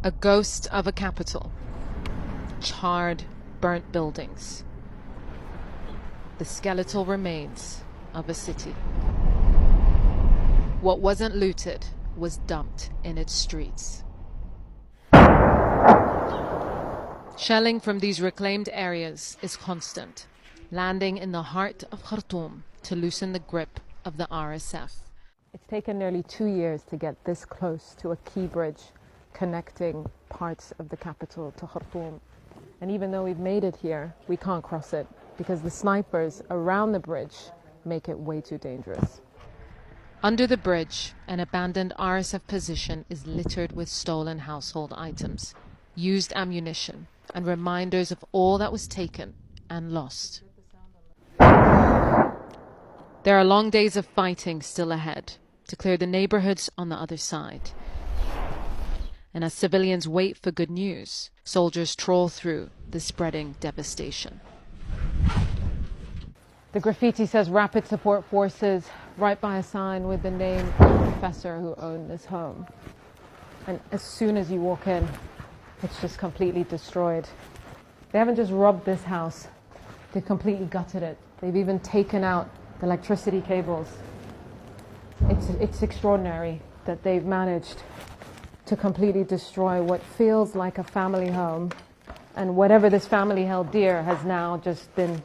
A ghost of a capital. Charred, burnt buildings. The skeletal remains of a city. What wasn't looted was dumped in its streets. Shelling from these reclaimed areas is constant, landing in the heart of Khartoum to loosen the grip of the RSF. It's taken nearly 2 years to get this close to a key bridge connecting parts of the capital to Khartoum. And even though we've made it here, we can't cross it because the snipers around the bridge make it way too dangerous. Under the bridge, an abandoned RSF position is littered with stolen household items, used ammunition, and reminders of all that was taken and lost. There are long days of fighting still ahead to clear the neighborhoods on the other side. And as civilians wait for good news, soldiers trawl through the spreading devastation. The graffiti says Rapid Support Forces right by a sign with the name of the professor who owned this home. And as soon as you walk in, it's just completely destroyed. They haven't just robbed this house, they've completely gutted it. They've even taken out the electricity cables. It's extraordinary that they've managed to completely destroy what feels like a family home, and whatever this family held dear has now just been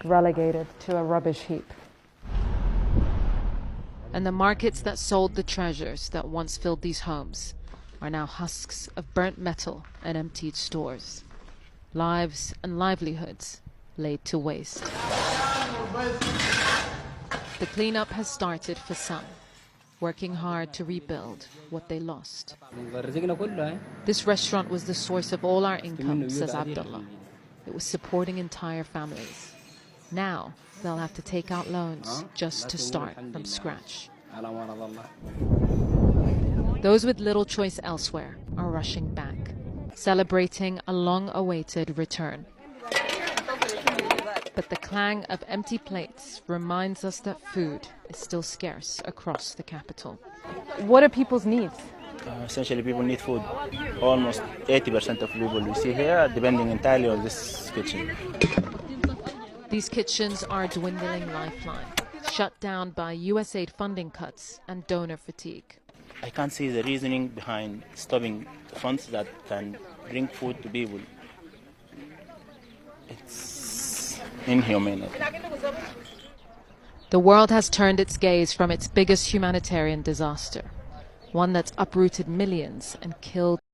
relegated to a rubbish heap. And the markets that sold the treasures that once filled these homes are now husks of burnt metal and emptied stores. Lives and livelihoods laid to waste. The cleanup has started for some, working hard to rebuild what they lost. This restaurant was the source of all our income, says Abdullah. It was supporting entire families. Now they'll have to take out loans just to start from scratch. Those with little choice elsewhere are rushing back, celebrating a long-awaited return. But the clang of empty plates reminds us that food is still scarce across the capital. What are people's needs? Essentially, people need food. Almost 80% of people we see here are depending entirely on this kitchen. These kitchens are a dwindling lifeline, shut down by USAID funding cuts and donor fatigue. I can't see the reasoning behind stopping funds that can bring food to people. It's inhumane. The world has turned its gaze from its biggest humanitarian disaster, one that's uprooted millions and killed